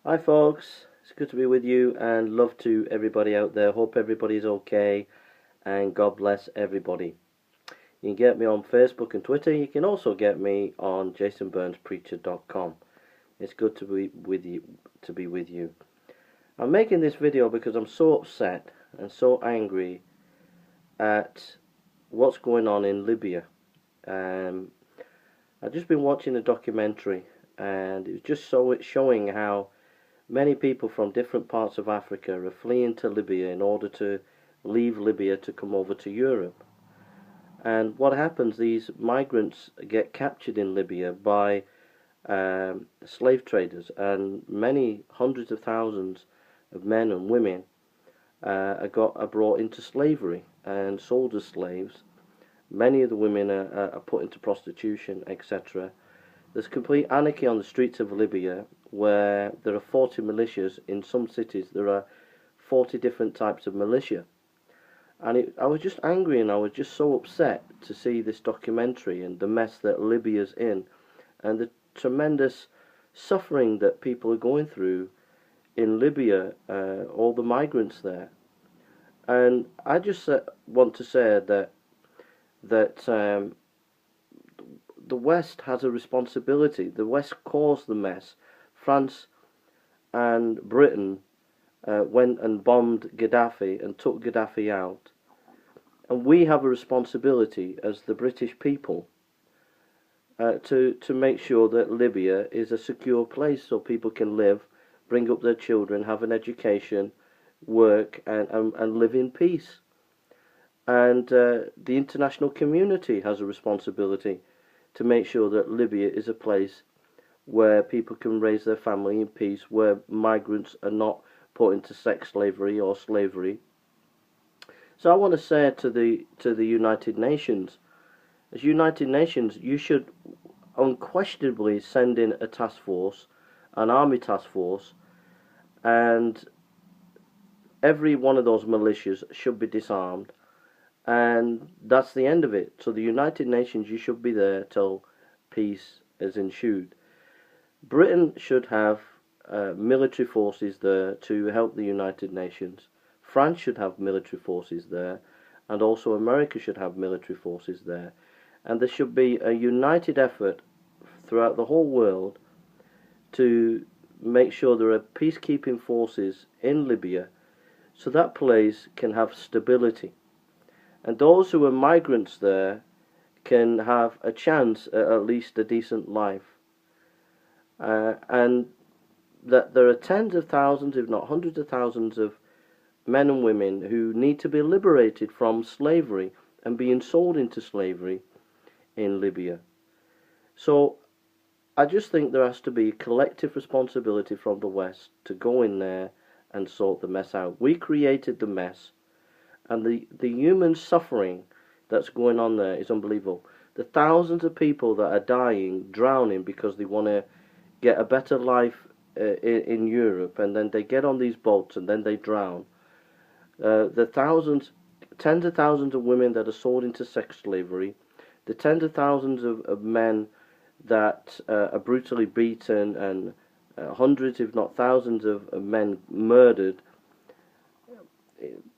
Hi folks, it's good to be with you and love to everybody out there. Hope everybody's okay and God bless everybody. You can get me on Facebook and Twitter. You can also get me on jasonburnspreacher.com. It's good to be with you. I'm making this video because I'm so upset and so angry at what's going on in Libya. I've just been watching a documentary and it was just showing how many people from different parts of Africa are fleeing to Libya in order to leave Libya to come over to Europe. And what happens, these migrants get captured in Libya by slave traders, and many hundreds of thousands of men and women are brought into slavery and sold as slaves. Many of the women are put into prostitution, etc. There's complete anarchy on the streets of Libya, where there are 40 militias. In some cities there are 40 different types of militia. And I was just angry and I was just so upset to see this documentary and the mess that Libya's in and the tremendous suffering that people are going through in Libya, all the migrants there. And I just want to say that the West has a responsibility. The West caused the mess. France and Britain went and bombed Gaddafi and took Gaddafi out. And we have a responsibility as the British people to make sure that Libya is a secure place so people can live, bring up their children, have an education, work, and live in peace. And the international community has a responsibility to make sure that Libya is a place where people can raise their family in peace, where migrants are not put into sex slavery or slavery. So I want to say to the United Nations, as United Nations, you should unquestionably send in a task force, an army task force, and every one of those militias should be disarmed. And that's the end of it. So the United Nations, you should be there till peace is ensued. Britain should have military forces there to help the United Nations. France should have military forces there, and also America should have military forces there. And there should be a united effort throughout the whole world to make sure there are peacekeeping forces in Libya so that place can have stability. And those who are migrants there can have a chance at least a decent life. And that there are tens of thousands, if not hundreds of thousands, of men and women who need to be liberated from slavery and being sold into slavery in Libya. So I just think there has to be collective responsibility from the West to go in there and sort the mess out. We created the mess. And the human suffering that's going on there is unbelievable. The thousands of people that are dying, drowning because they want to get a better life in Europe, and then they get on these boats and then they drown. The tens of thousands of women that are sold into sex slavery, the tens of thousands of men that are brutally beaten, and hundreds, if not thousands, of men murdered.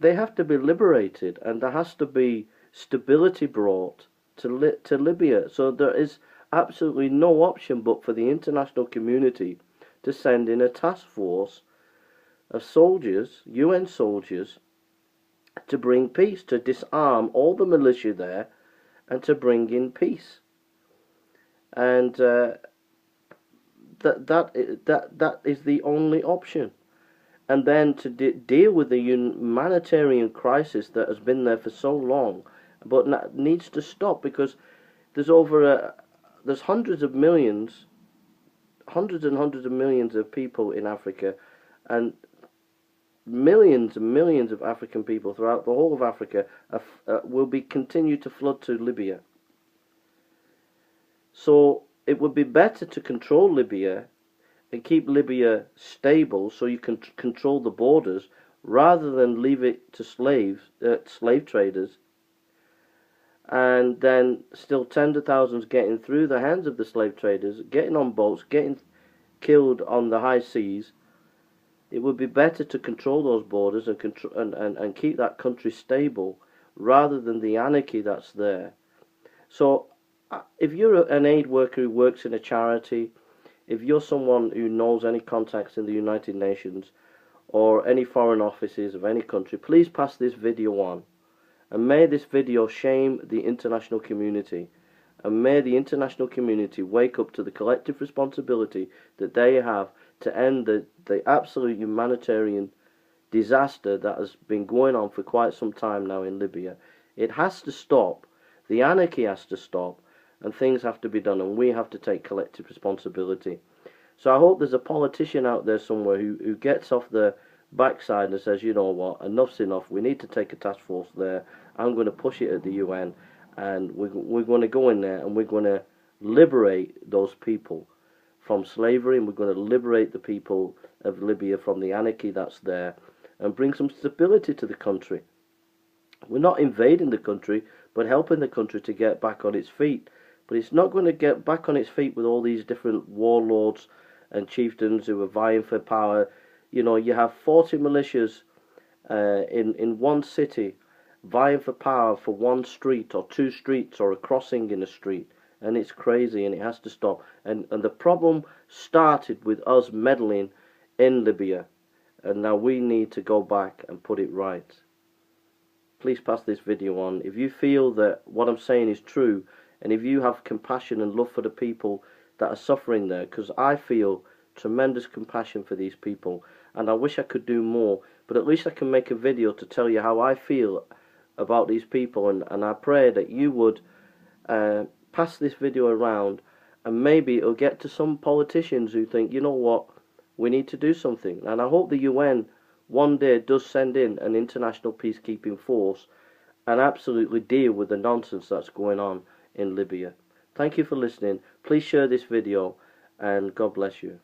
They have to be liberated, and there has to be stability brought to Libya. So there is absolutely no option but for the international community to send in a task force of soldiers, UN soldiers, to bring peace, to disarm all the militia there, and to bring in peace. And that is the only option. And then to deal with the humanitarian crisis that has been there for so long, but needs to stop, because there's there's hundreds and hundreds of millions of people in Africa, and millions of African people throughout the whole of Africa will be continue to flood to Libya. So it would be better to control Libya and keep Libya stable so you can control the borders, rather than leave it to slave traders, and then still tens of thousands getting through the hands of the slave traders, getting on boats, getting killed on the high seas, It would be better to control those borders and and keep that country stable rather than the anarchy that's there. So, if you're an aid worker who works in a charity, if you're someone who knows any contacts in the United Nations or any foreign offices of any country, please pass this video on. And may this video shame the international community. And may the international community wake up to the collective responsibility that they have to end the absolute humanitarian disaster that has been going on for quite some time now in Libya. It has to stop. The anarchy has to stop. And things have to be done. And we have to take collective responsibility. So I hope there's a politician out there somewhere who gets off the backside and says, you know what, enough's enough. We need to take a task force there. I'm going to push it at the UN. And we're going to go in there and we're going to liberate those people from slavery, and we're going to liberate the people of Libya from the anarchy that's there and bring some stability to the country. We're not invading the country, but helping the country to get back on its feet. But it's not going to get back on its feet with all these different warlords and chieftains who are vying for power. You know, you have 40 militias in one city vying for power for one street or two streets or a crossing in a street, and it's crazy and it has to stop. And the problem started with us meddling in Libya, and now we need to go back and put it right. Please pass this video on if you feel that what I'm saying is true, and if you have compassion and love for the people that are suffering there, because I feel tremendous compassion for these people, and I wish I could do more, but at least I can make a video to tell you how I feel about these people, and I pray that you would pass this video around, and maybe it'll get to some politicians who think, you know what, we need to do something. And I hope the UN one day does send in an international peacekeeping force and absolutely deal with the nonsense that's going on in Libya. Thank you for listening. Please share this video, and God bless you.